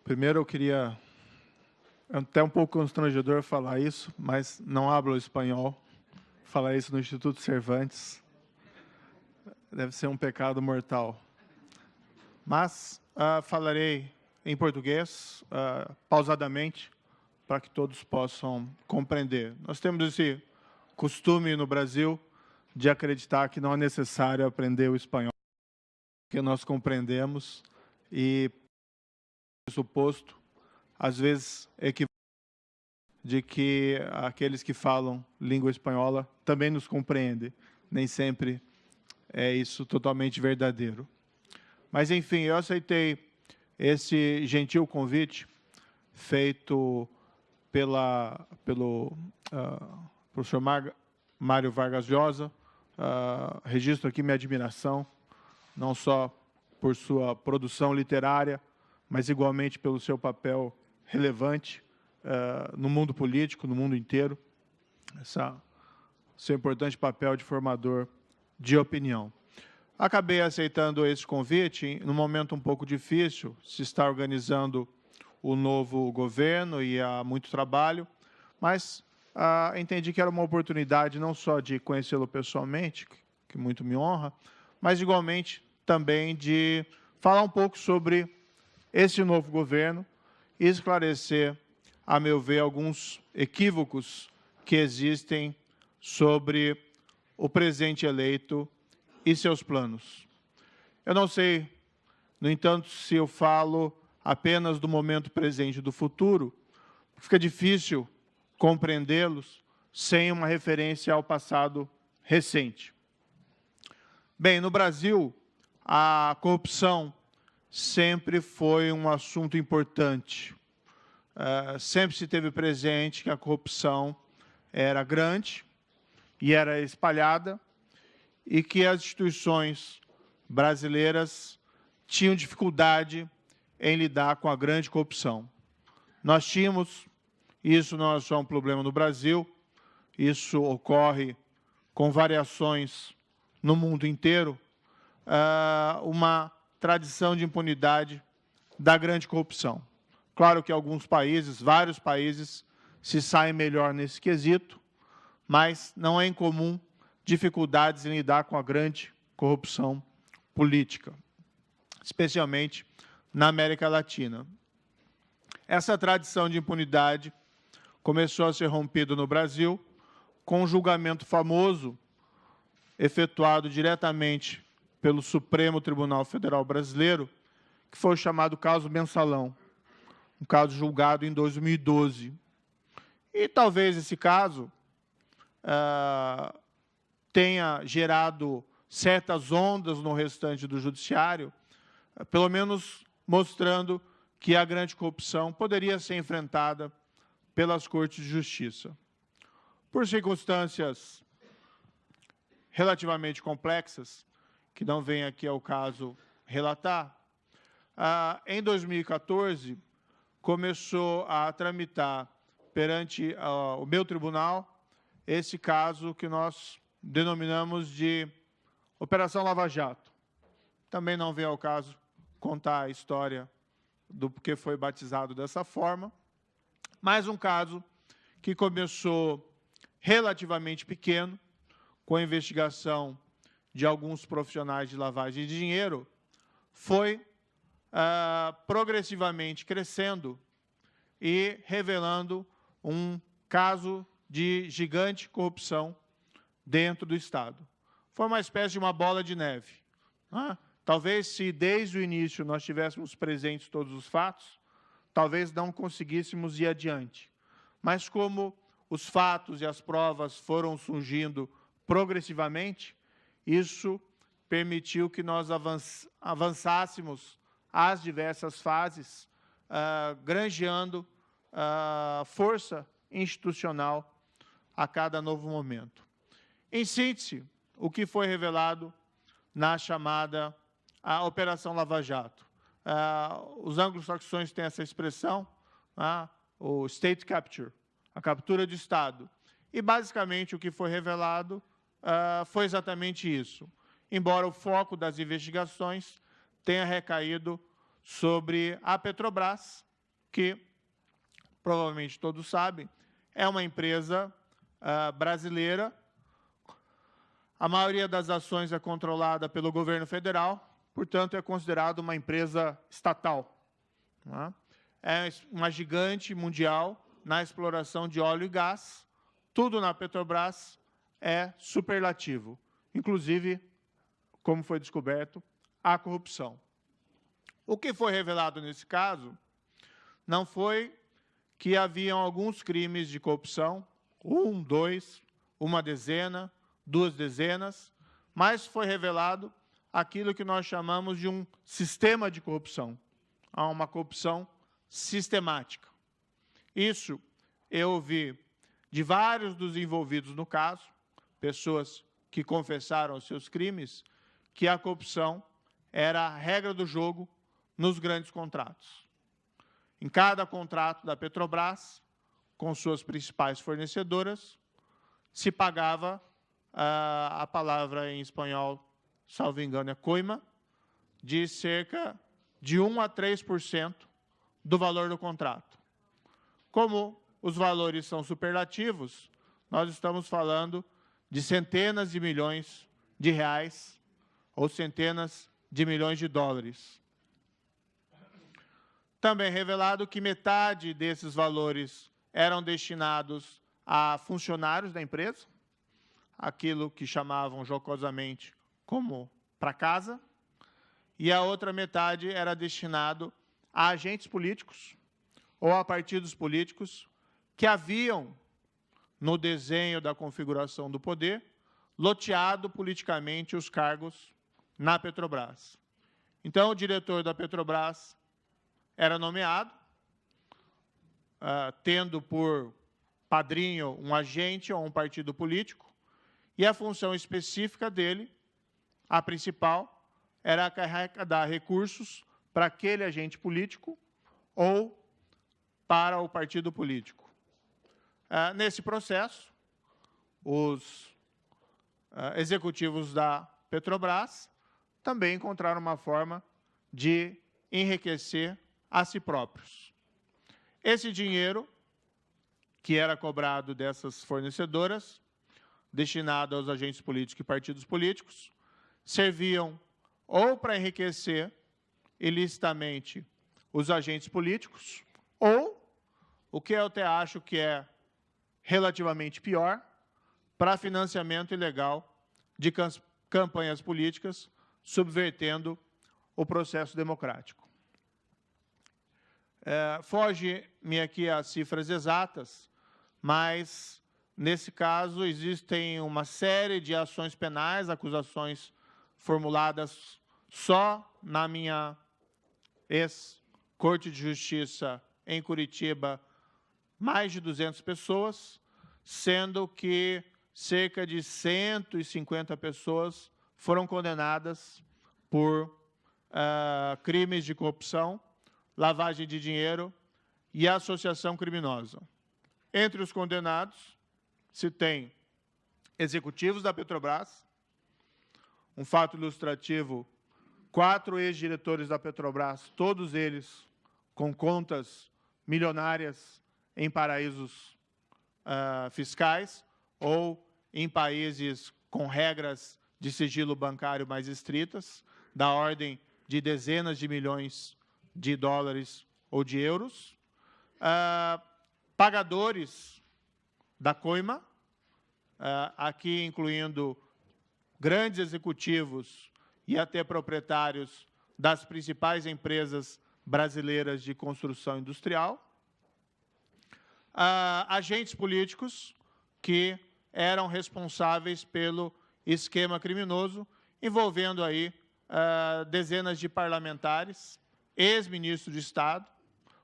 Primeiro, eu queria... É até um pouco constrangedor falar isso, mas não hablo espanhol. Falar isso no Instituto Cervantes deve ser um pecado mortal. Mas falarei em português, pausadamente, para que todos possam compreender. Nós temos esse costume no Brasil de acreditar que não é necessário aprender o espanhol, que nós compreendemos, e suposto, às vezes, equivocado, de que aqueles que falam língua espanhola também nos compreendem. Nem sempre é isso totalmente verdadeiro. Mas, enfim, eu aceitei esse gentil convite feito pelo professor Mário Vargas Llosa. Registro aqui minha admiração, não só por sua produção literária, mas igualmente pelo seu papel relevante no mundo político, no mundo inteiro, seu importante papel de formador de opinião. Acabei aceitando esse convite num momento um pouco difícil, se está organizando o novo governo e há muito trabalho, mas entendi que era uma oportunidade não só de conhecê-lo pessoalmente, que muito me honra, mas igualmente também de falar um pouco sobre esse novo governo e esclarecer, a meu ver, alguns equívocos que existem sobre o presidente eleito e seus planos. Eu não sei, no entanto, se eu falo apenas do momento presente e do futuro, fica difícil compreendê-los sem uma referência ao passado recente. Bem, no Brasil, a corrupção sempre foi um assunto importante. Sempre se teve presente que a corrupção era grande e era espalhada e que as instituições brasileiras tinham dificuldade em lidar com a grande corrupção. Nós tínhamos, isso não é só um problema no Brasil, isso ocorre com variações no mundo inteiro, uma tradição de impunidade da grande corrupção. Claro que alguns países, vários países, se saem melhor nesse quesito, mas não é incomum dificuldades em lidar com a grande corrupção política, especialmente na América Latina. Essa tradição de impunidade começou a ser rompida no Brasil com um julgamento famoso efetuado diretamente pelo Supremo Tribunal Federal Brasileiro, que foi o chamado caso Mensalão, um caso julgado em 2012. E talvez esse caso tenha gerado certas ondas no restante do judiciário, pelo menos mostrando que a grande corrupção poderia ser enfrentada pelas Cortes de Justiça. Por circunstâncias relativamente complexas, que não vem aqui ao caso relatar, em 2014, começou a tramitar perante o meu tribunal esse caso que nós denominamos de Operação Lava Jato. Também não vem ao caso contar a história do porquê foi batizado dessa forma, mas um caso que começou relativamente pequeno, com a investigação de alguns profissionais de lavagem de dinheiro, foi progressivamente crescendo e revelando um caso de gigante corrupção dentro do Estado. Foi uma espécie de uma bola de neve. Talvez, se desde o início nós tivéssemos presentes todos os fatos, talvez não conseguíssemos ir adiante. Mas como os fatos e as provas foram surgindo progressivamente, isso permitiu que nós avançássemos as diversas fases, granjeando força institucional a cada novo momento. Em síntese, o que foi revelado na chamada Operação Lava Jato. Os anglo-saxões têm essa expressão, o state capture, a captura de Estado. E, basicamente, o que foi revelado foi exatamente isso. Embora o foco das investigações tenha recaído sobre a Petrobras, que, provavelmente todos sabem, é uma empresa brasileira. A maioria das ações é controlada pelo governo federal, portanto, é considerado uma empresa estatal. Não é? É uma gigante mundial na exploração de óleo e gás. Tudo na Petrobras é superlativo, inclusive, como foi descoberto, a corrupção. O que foi revelado nesse caso não foi que haviam alguns crimes de corrupção, 1, 2, uma dezena, 2 dezenas, mas foi revelado aquilo que nós chamamos de um sistema de corrupção. Há uma corrupção sistemática. Isso eu ouvi de vários dos envolvidos no caso, pessoas que confessaram os seus crimes, que a corrupção era a regra do jogo nos grandes contratos. Em cada contrato da Petrobras, com suas principais fornecedoras, se pagava a palavra em espanhol, salvo engano, é coima, de cerca de 1 a 3% do valor do contrato. Como os valores são superlativos, nós estamos falando de centenas de milhões de reais ou centenas de milhões de dólares. Também é revelado que metade desses valores eram destinados a funcionários da empresa, aquilo que chamavam jocosamente como para casa, e a outra metade era destinado a agentes políticos ou a partidos políticos que haviam, no desenho da configuração do poder, loteado politicamente os cargos na Petrobras. Então, o diretor da Petrobras era nomeado, tendo por padrinho um agente ou um partido político, e a função específica dele, a principal, era arrecadar recursos para aquele agente político ou para o partido político. Nesse processo, os executivos da Petrobras também encontraram uma forma de enriquecer a si próprios. Esse dinheiro, que era cobrado dessas fornecedoras, destinado aos agentes políticos e partidos políticos, serviam ou para enriquecer ilicitamente os agentes políticos, ou, o que eu até acho que é relativamente pior, para financiamento ilegal de campanhas políticas, subvertendo o processo democrático. Foge-me aqui as cifras exatas, mas, nesse caso, existem uma série de ações penais, acusações formuladas só na minha ex-Corte de Justiça em Curitiba, mais de 200 pessoas, sendo que cerca de 150 pessoas foram condenadas por crimes de corrupção, lavagem de dinheiro e associação criminosa. Entre os condenados, se tem executivos da Petrobras, um fato ilustrativo, 4 ex-diretores da Petrobras, todos eles com contas milionárias em paraísos fiscais ou em países com regras de sigilo bancário mais estritas, da ordem de dezenas de milhões de dólares ou de euros, pagadores da coima, aqui incluindo grandes executivos e até proprietários das principais empresas brasileiras de construção industrial, agentes políticos que eram responsáveis pelo esquema criminoso, envolvendo aí dezenas de parlamentares, ex-ministro de Estado,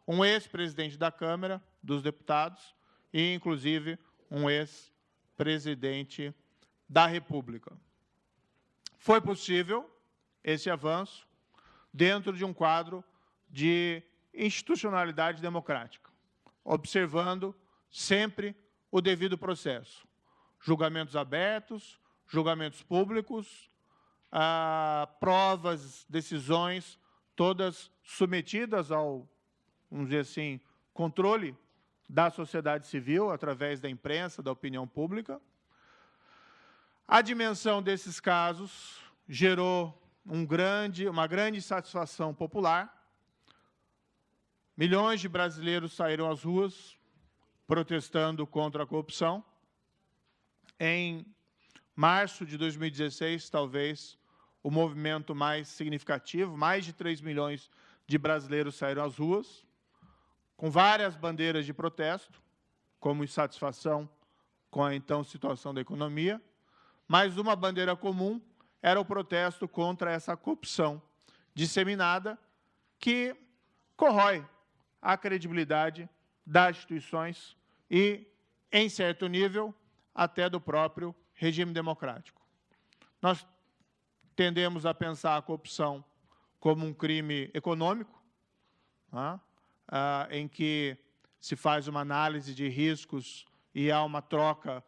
um ex-presidente da Câmara dos Deputados e, inclusive, um ex-presidente da República. Foi possível esse avanço dentro de um quadro de institucionalidade democrática, observando sempre o devido processo. Julgamentos abertos, julgamentos públicos, provas, decisões, todas submetidas ao vamos dizer assim, controle da sociedade civil através da imprensa, da opinião pública. A dimensão desses casos gerou uma grande satisfação popular. Milhões de brasileiros saíram às ruas protestando contra a corrupção. Em março de 2016, talvez o movimento mais significativo, mais de 3 milhões de brasileiros saíram às ruas, com várias bandeiras de protesto, como insatisfação com a então situação da economia, mas uma bandeira comum era o protesto contra essa corrupção disseminada que corrói a credibilidade das instituições e, em certo nível, até do próprio regime democrático. Nós tendemos a pensar a corrupção como um crime econômico, em que se faz uma análise de riscos e há uma troca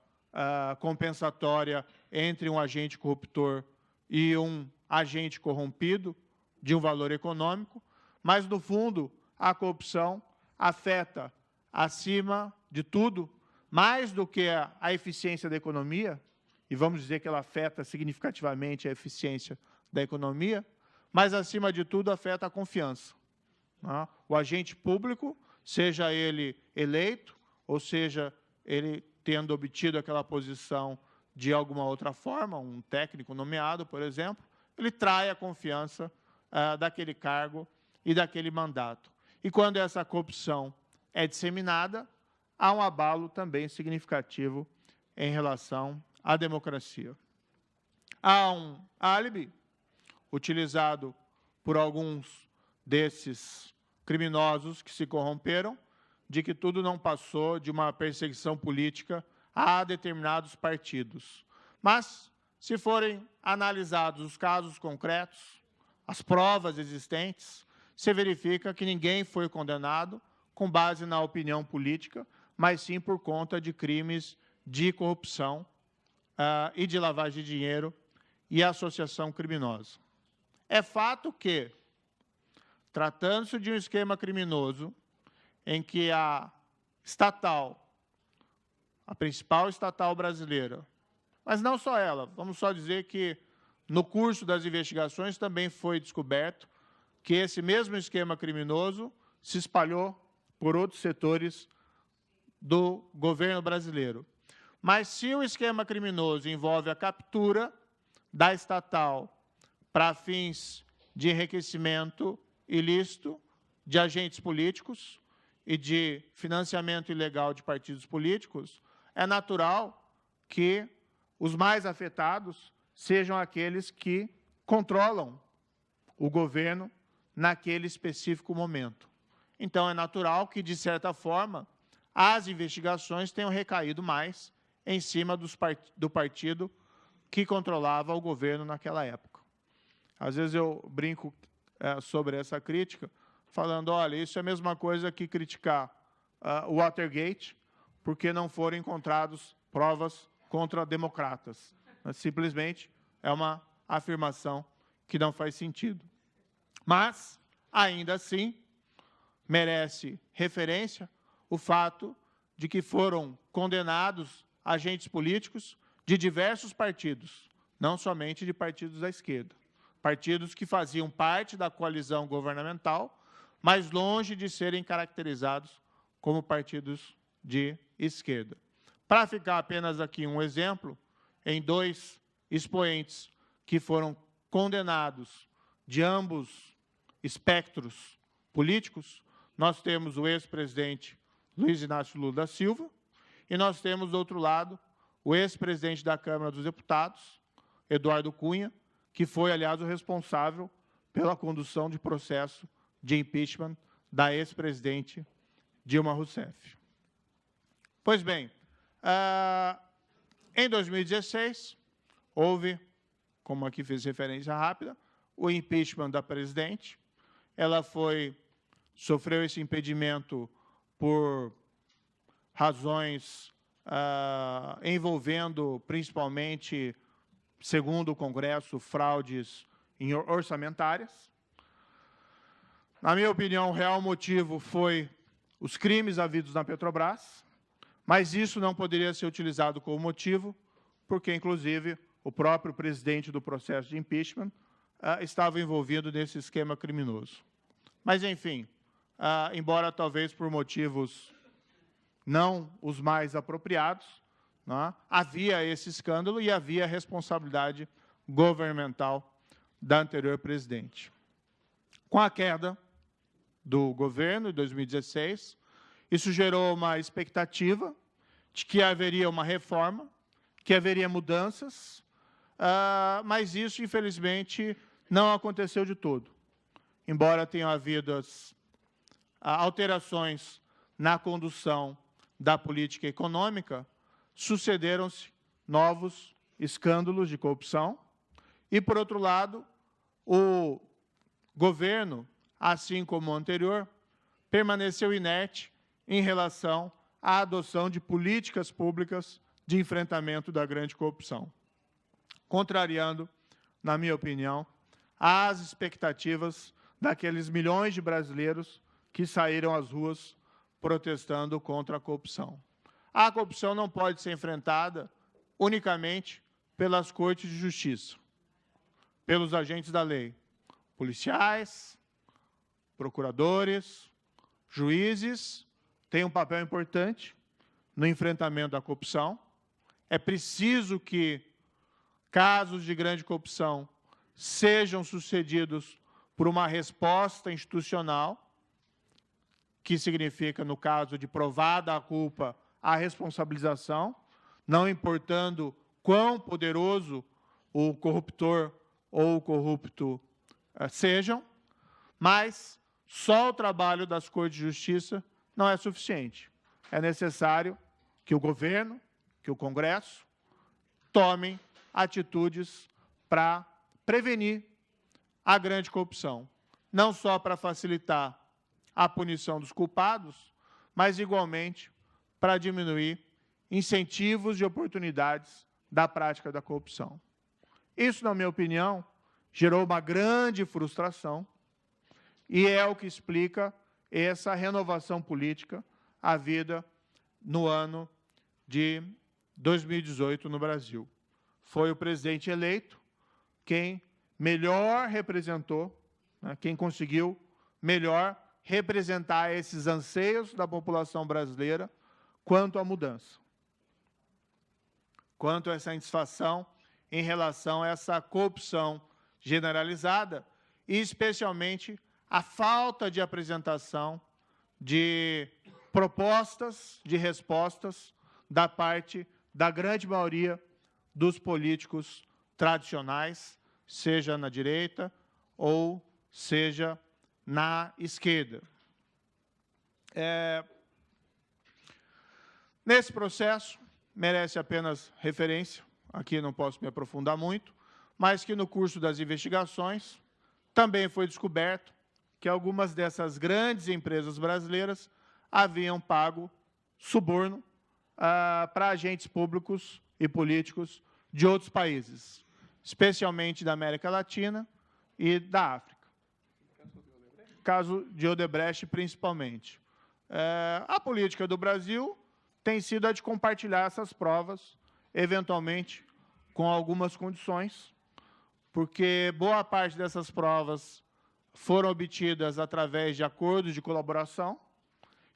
compensatória entre um agente corruptor e um agente corrompido de um valor econômico, mas, no fundo, a corrupção afeta, acima de tudo, mais do que a eficiência da economia, e vamos dizer que ela afeta significativamente a eficiência da economia, mas, acima de tudo, afeta a confiança. O agente público, seja ele eleito, ou seja, ele tendo obtido aquela posição de alguma outra forma, um técnico nomeado, por exemplo, ele trai a confiança daquele cargo e daquele mandato. E quando essa corrupção é disseminada, há um abalo também significativo em relação à democracia. Há um álibi utilizado por alguns desses criminosos que se corromperam, de que tudo não passou de uma perseguição política a determinados partidos. Mas, se forem analisados os casos concretos, as provas existentes, se verifica que ninguém foi condenado com base na opinião política, mas sim por conta de crimes de corrupção e de lavagem de dinheiro e associação criminosa. É fato que, tratando-se de um esquema criminoso em que a principal estatal brasileira, mas não só ela, vamos só dizer que no curso das investigações também foi descoberto que esse mesmo esquema criminoso se espalhou por outros setores do governo brasileiro. Mas se o esquema criminoso envolve a captura da estatal para fins de enriquecimento ilícito de agentes políticos e de financiamento ilegal de partidos políticos, é natural que os mais afetados sejam aqueles que controlam o governo naquele específico momento. Então, é natural que, de certa forma, as investigações tenham recaído mais em cima do partido que controlava o governo naquela época. Às vezes eu brinco sobre essa crítica, falando, olha, isso é a mesma coisa que criticar o Watergate, porque não foram encontradas provas contra democratas. Simplesmente é uma afirmação que não faz sentido. Mas, ainda assim, merece referência o fato de que foram condenados agentes políticos de diversos partidos, não somente de partidos da esquerda. Partidos que faziam parte da coalizão governamental, mas longe de serem caracterizados como partidos de esquerda. Para ficar apenas aqui um exemplo, em 2 expoentes que foram condenados de ambos espectros políticos, nós temos o ex-presidente Luiz Inácio Lula da Silva e nós temos, do outro lado, o ex-presidente da Câmara dos Deputados, Eduardo Cunha, que foi, aliás, o responsável pela condução de processo de impeachment da ex-presidente Dilma Rousseff. Pois bem, em 2016, houve, como aqui fiz referência rápida, o impeachment da presidente. Ela sofreu esse impedimento por razões envolvendo, principalmente, segundo o Congresso, fraudes orçamentárias. Na minha opinião, o real motivo foi os crimes havidos na Petrobras, mas isso não poderia ser utilizado como motivo, porque, inclusive, o próprio presidente do processo de impeachment estava envolvido nesse esquema criminoso. Mas, enfim, embora talvez por motivos não os mais apropriados, né, havia esse escândalo e havia responsabilidade governamental da anterior presidente. Com a queda do governo em 2016, isso gerou uma expectativa de que haveria uma reforma, que haveria mudanças, mas isso, infelizmente, não aconteceu de todo. Embora tenham havido alterações na condução da política econômica, sucederam-se novos escândalos de corrupção e, por outro lado, o governo, assim como o anterior, permaneceu inerte em relação à adoção de políticas públicas de enfrentamento da grande corrupção, contrariando, na minha opinião, as expectativas daqueles milhões de brasileiros que saíram às ruas protestando contra a corrupção. A corrupção não pode ser enfrentada unicamente pelas cortes de justiça, pelos agentes da lei, policiais, procuradores, juízes têm um papel importante no enfrentamento da corrupção. É preciso que casos de grande corrupção sejam sucedidos por uma resposta institucional, que significa, no caso de provada a culpa, a responsabilização, não importando quão poderoso o corruptor ou o corrupto sejam, mas só o trabalho das Cortes de Justiça não é suficiente. É necessário que o governo, que o Congresso, tomem atitudes para prevenir a grande corrupção, não só para facilitar a punição dos culpados, mas, igualmente, para diminuir incentivos e oportunidades da prática da corrupção. Isso, na minha opinião, gerou uma grande frustração e é o que explica essa renovação política havida no ano de 2018 no Brasil. Foi o presidente eleito quem melhor representou, né, quem conseguiu melhor representar esses anseios da população brasileira quanto à mudança, quanto a essa insatisfação em relação a essa corrupção generalizada e, especialmente, a falta de apresentação de propostas, de respostas da parte da grande maioria dos políticos tradicionais, seja na direita ou seja na esquerda. Nesse processo, merece apenas referência, aqui não posso me aprofundar muito, mas que no curso das investigações também foi descoberto que algumas dessas grandes empresas brasileiras haviam pago suborno para agentes públicos e políticos de outros países, especialmente da América Latina e da África. Caso de Odebrecht, principalmente. A política do Brasil tem sido a de compartilhar essas provas, eventualmente com algumas condições, porque boa parte dessas provas foram obtidas através de acordos de colaboração,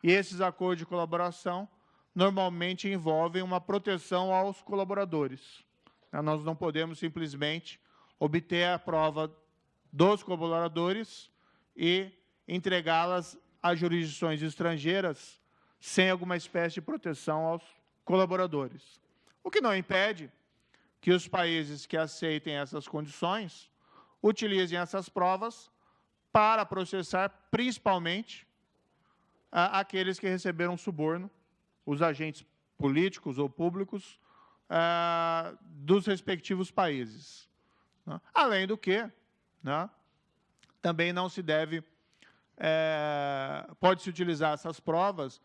e esses acordos de colaboração normalmente envolvem uma proteção aos colaboradores. Nós não podemos simplesmente obter a prova dos colaboradores e entregá-las a jurisdições estrangeiras sem alguma espécie de proteção aos colaboradores. O que não impede que os países que aceitem essas condições utilizem essas provas para processar principalmente aqueles que receberam suborno, os agentes políticos ou públicos dos respectivos países. Além do que, também não se deve, pode-se utilizar essas provas.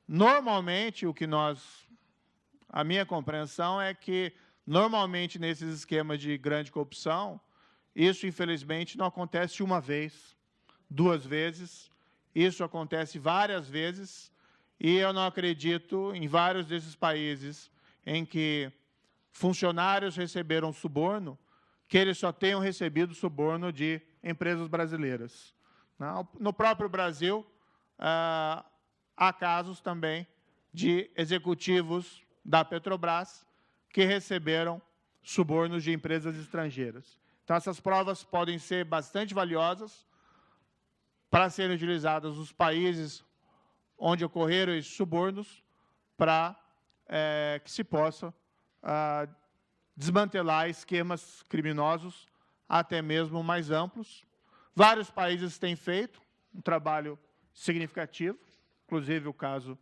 Normalmente, a minha compreensão é que, normalmente, nesses esquemas de grande corrupção, isso, infelizmente, não acontece uma vez, 2 vezes, isso acontece várias vezes, e eu não acredito em vários desses países em que funcionários receberam suborno, que eles só tenham recebido suborno de empresas brasileiras. No próprio Brasil, há casos também de executivos da Petrobras que receberam subornos de empresas estrangeiras. Então, essas provas podem ser bastante valiosas para serem utilizadas nos países onde ocorreram esses subornos, para que se possa desmantelar esquemas criminosos, até mesmo mais amplos. Vários países têm feito um trabalho significativo, inclusive o caso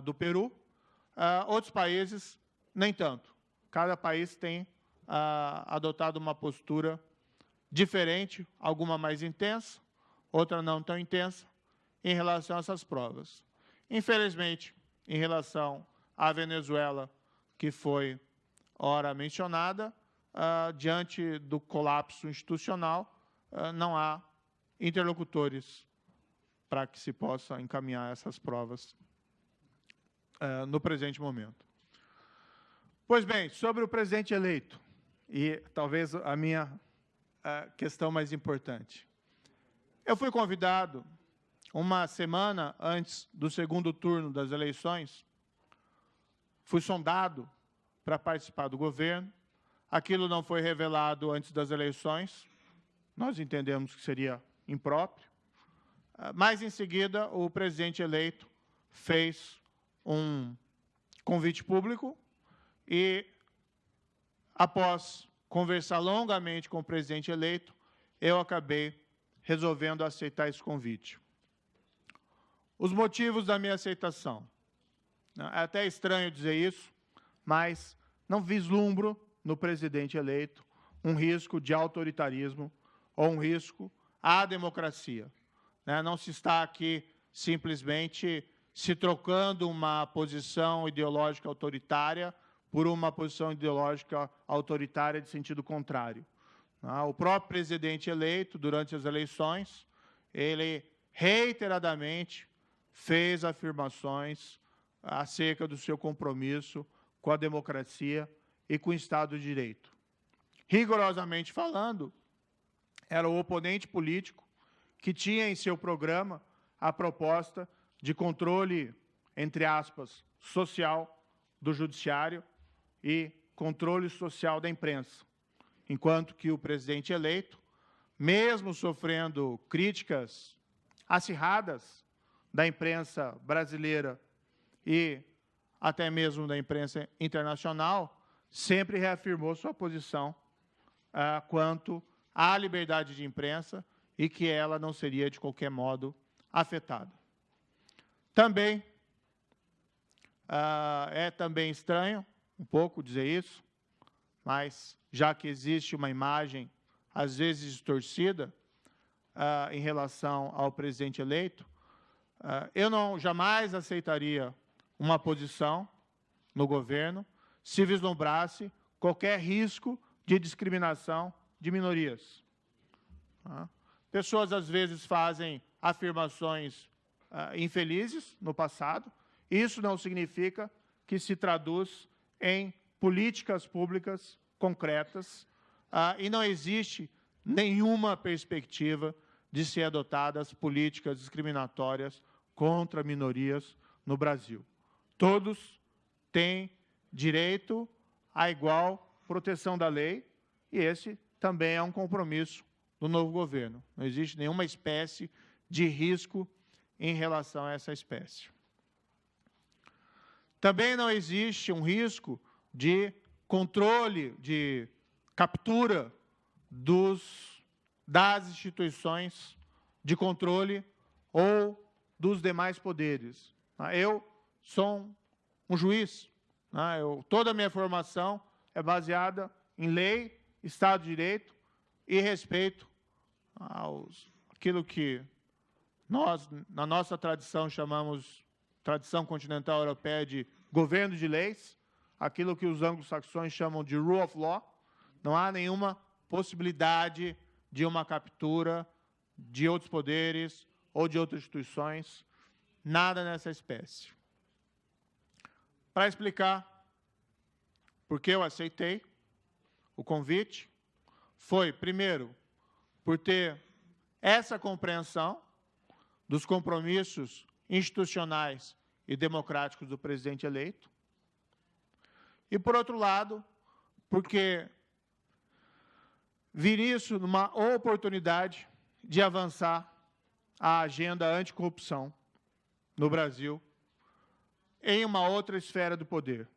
do Peru. Outros países, nem tanto. Cada país tem adotado uma postura diferente, alguma mais intensa, outra não tão intensa, em relação a essas provas. Infelizmente, em relação à Venezuela, que foi ora mencionada, diante do colapso institucional, não há interlocutores para que se possa encaminhar essas provas no presente momento. Pois bem, sobre o presidente eleito, e talvez a minha questão mais importante. Eu fui convidado, uma semana antes do segundo turno das eleições, fui sondado para participar do governo. Aquilo não foi revelado antes das eleições, nós entendemos que seria impróprio, mas, em seguida, o presidente eleito fez um convite público e, após conversar longamente com o presidente eleito, eu acabei resolvendo aceitar esse convite. Os motivos da minha aceitação. É até estranho dizer isso, mas não vislumbro no presidente eleito um risco de autoritarismo ou um risco à democracia. Não se está aqui simplesmente se trocando uma posição ideológica autoritária por uma posição ideológica autoritária de sentido contrário. O próprio presidente eleito, durante as eleições, ele reiteradamente fez afirmações acerca do seu compromisso com a democracia e com o Estado de Direito. Rigorosamente falando, era o oponente político que tinha em seu programa a proposta de controle, entre aspas, social do judiciário e controle social da imprensa, enquanto que o presidente eleito, mesmo sofrendo críticas acirradas da imprensa brasileira e até mesmo da imprensa internacional, sempre reafirmou sua posição quanto à liberdade de imprensa e que ela não seria, de qualquer modo, afetada. Também é também estranho um pouco dizer isso, mas já que existe uma imagem, às vezes distorcida, em relação ao presidente eleito, eu jamais aceitaria uma posição no governo se vislumbrasse qualquer risco de discriminação de minorias. Pessoas, às vezes, fazem afirmações infelizes no passado. Isso não significa que se traduz em políticas públicas concretas e não existe nenhuma perspectiva de ser adotadas políticas discriminatórias contra minorias no Brasil. Todos têm direito à igual proteção da lei e esse também é um compromisso do novo governo. Não existe nenhuma espécie de risco em relação a essa espécie. Também não existe um risco de controle, de captura das instituições de controle ou dos demais poderes. Eu sou um juiz. Toda a minha formação é baseada em lei, Estado de Direito e respeito aquilo que nós, na nossa tradição, chamamos, tradição continental europeia, de governo de leis, aquilo que os anglo-saxões chamam de rule of law. Não há nenhuma possibilidade de uma captura de outros poderes ou de outras instituições, nada nessa espécie. Para explicar por que eu aceitei o convite, foi, primeiro, por ter essa compreensão dos compromissos institucionais e democráticos do presidente eleito, e, por outro lado, porque vi isso numa oportunidade de avançar a agenda anticorrupção no Brasil em uma outra esfera do poder.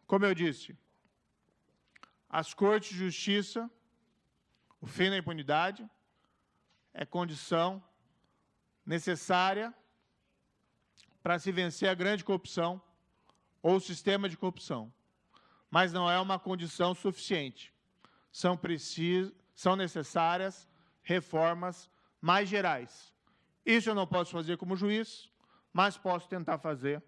Como eu disse, as Cortes de Justiça, o fim da impunidade, é condição necessária para se vencer a grande corrupção ou o sistema de corrupção, mas não é uma condição suficiente. São necessárias reformas mais gerais. Isso eu não posso fazer como juiz, mas posso tentar fazer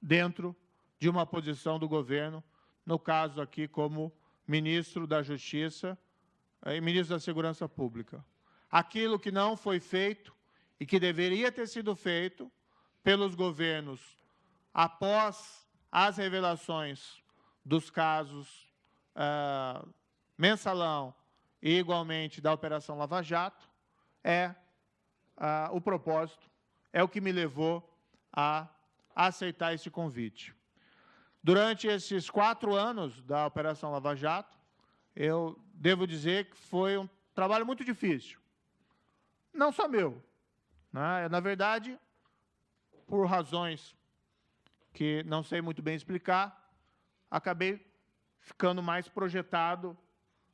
dentro de uma posição do governo, no caso aqui como ministro da Justiça e ministro da Segurança Pública. Aquilo que não foi feito e que deveria ter sido feito pelos governos após as revelações dos casos Mensalão e, igualmente, da Operação Lava Jato, o propósito, é o que me levou a aceitar esse convite. Durante esses 4 anos da Operação Lava Jato, eu devo dizer que foi um trabalho muito difícil. Não só meu, né? Na verdade, por razões que não sei muito bem explicar, acabei ficando mais projetado,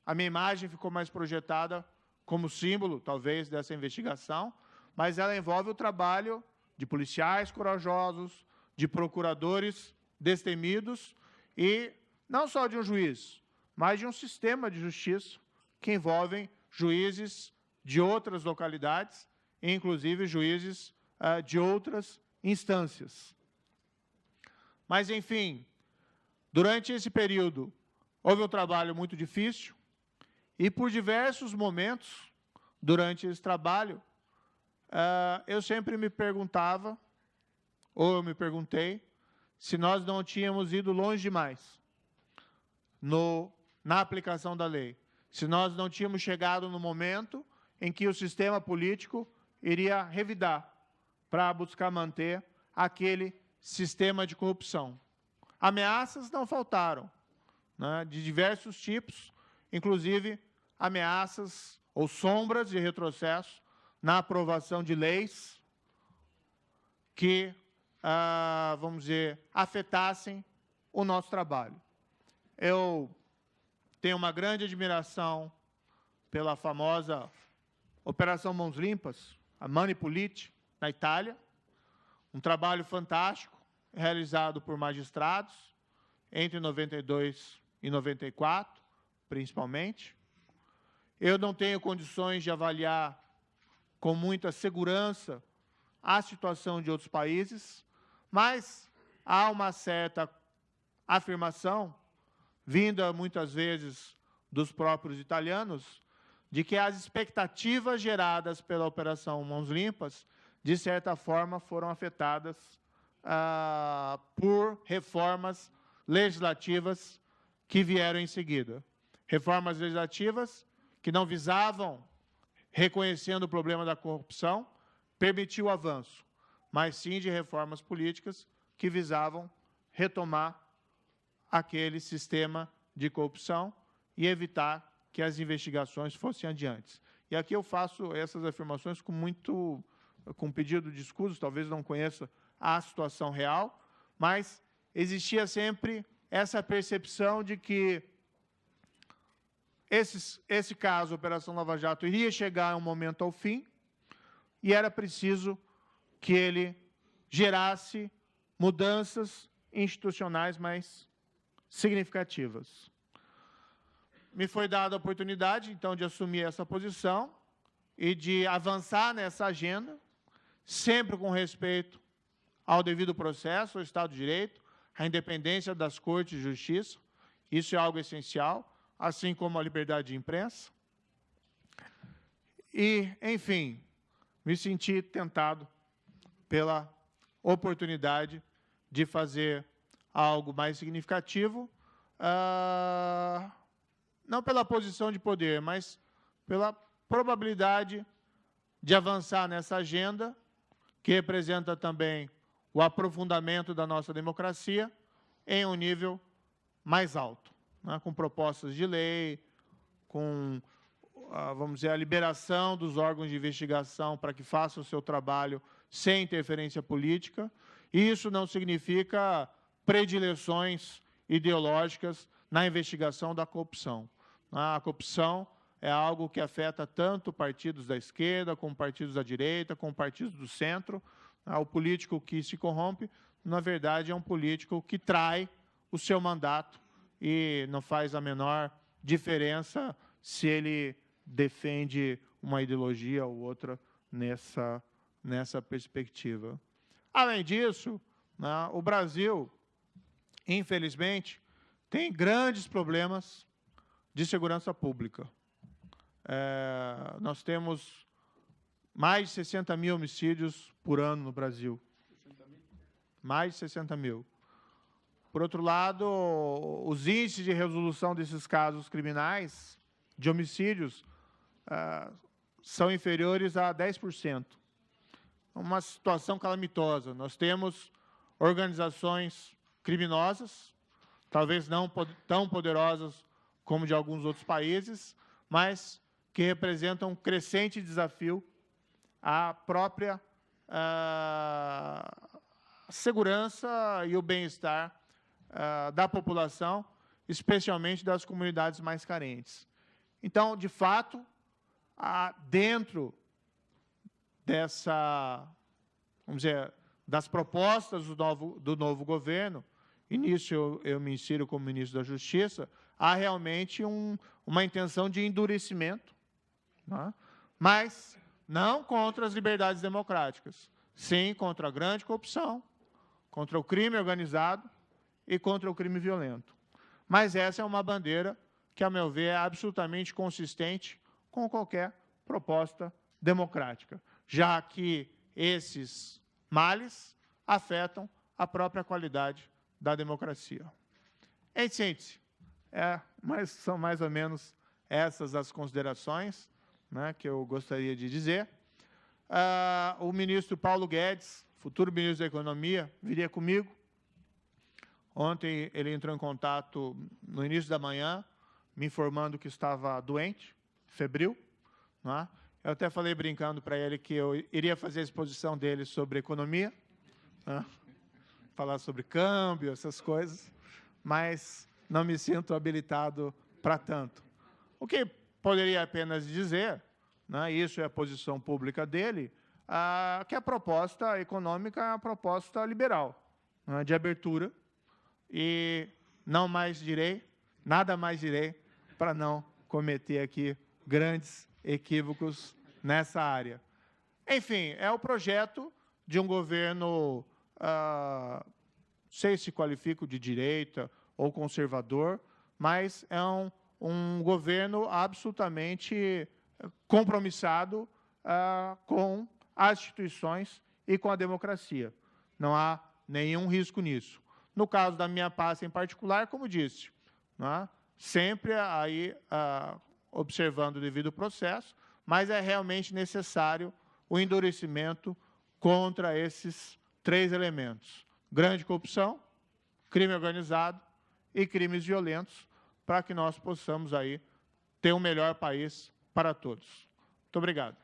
a minha imagem ficou mais projetada como símbolo, talvez, dessa investigação, mas ela envolve o trabalho de policiais corajosos, de procuradores destemidos e não só de um juiz, mas de um sistema de justiça que envolvem juízes de outras localidades, inclusive juízes de outras instâncias. Mas, enfim, durante esse período, houve um trabalho muito difícil e, por diversos momentos, durante esse trabalho, eu sempre me perguntava, ou eu me perguntei, se nós não tínhamos ido longe demais na aplicação da lei, se nós não tínhamos chegado no momento em que o sistema político iria revidar para buscar manter aquele sistema de corrupção. Ameaças não faltaram, né, de diversos tipos, inclusive ameaças ou sombras de retrocesso na aprovação de leis que, vamos dizer, afetassem o nosso trabalho. Eu tenho uma grande admiração pela famosa Operação Mãos Limpas, a Mani Pulite, na Itália, um trabalho fantástico, realizado por magistrados, entre 92 e 94, principalmente. Eu não tenho condições de avaliar com muita segurança a situação de outros países, mas há uma certa afirmação, vinda muitas vezes dos próprios italianos, de que as expectativas geradas pela Operação Mãos Limpas, de certa forma, foram afetadas por reformas legislativas que vieram em seguida. Reformas legislativas que não visavam, reconhecendo o problema da corrupção, permitir o avanço, mas sim de reformas políticas que visavam retomar aquele sistema de corrupção e evitar que as investigações fossem adiante. E aqui eu faço essas afirmações com pedido de escudos, talvez não conheça a situação real, mas existia sempre essa percepção de que esse caso, a Operação Lava Jato, iria chegar um momento ao fim e era preciso que ele gerasse mudanças institucionais mais significativas. Me foi dada a oportunidade, então, de assumir essa posição e de avançar nessa agenda, sempre com respeito ao devido processo, ao Estado de Direito, à independência das Cortes de Justiça. Isso é algo essencial, assim como a liberdade de imprensa. E, enfim, me senti tentado pela oportunidade de fazer algo mais significativo, não pela posição de poder, mas pela probabilidade de avançar nessa agenda, que representa também o aprofundamento da nossa democracia em um nível mais alto, né, com propostas de lei, com, vamos dizer, a liberação dos órgãos de investigação para que façam o seu trabalho sem interferência política. E isso não significa predileções ideológicas na investigação da corrupção. A corrupção é algo que afeta tanto partidos da esquerda, como partidos da direita, como partidos do centro. O político que se corrompe, na verdade, é um político que trai o seu mandato e não faz a menor diferença se ele defende uma ideologia ou outra nessa perspectiva. Além disso, né, o Brasil, infelizmente, tem grandes problemas de segurança pública. Nós temos mais de 60 mil homicídios por ano no Brasil. 60 mil? Mais de 60 mil. Por outro lado, os índices de resolução desses casos criminais, de homicídios, são inferiores a 10%. Uma situação calamitosa. Nós temos organizações criminosas, talvez não tão poderosas como de alguns outros países, mas que representam um crescente desafio à própria segurança e o bem-estar da população, especialmente das comunidades mais carentes. Então, de fato, dentro vamos dizer, das propostas do novo governo, e nisso eu me insiro como ministro da Justiça, há realmente uma intenção de endurecimento, né? Mas não contra as liberdades democráticas, sim contra a grande corrupção, contra o crime organizado e contra o crime violento. Mas essa é uma bandeira que, a meu ver, é absolutamente consistente com qualquer proposta democrática, já que esses males afetam a própria qualidade da democracia. Em síntese, são mais ou menos essas as considerações, né, que eu gostaria de dizer. O ministro Paulo Guedes, futuro ministro da Economia, viria comigo. Ontem ele entrou em contato no início da manhã, me informando que estava doente, febril, né? Eu até falei brincando para ele que eu iria fazer a exposição dele sobre economia, né? Falar sobre câmbio, essas coisas, mas não me sinto habilitado para tanto. O que poderia apenas dizer, né, isso é a posição pública dele, que a proposta econômica é uma proposta liberal, né, de abertura, e nada mais direi para não cometer aqui grandes equívocos nessa área. Enfim, é o projeto de um governo, sei se qualifico de direita ou conservador, mas é um governo absolutamente compromissado com as instituições e com a democracia. Não há nenhum risco nisso. No caso da minha pasta em particular, como disse, né, sempre aí observando o devido processo, mas é realmente necessário o endurecimento contra esses três elementos: grande corrupção, crime organizado e crimes violentos, para que nós possamos aí ter um melhor país para todos. Muito obrigado.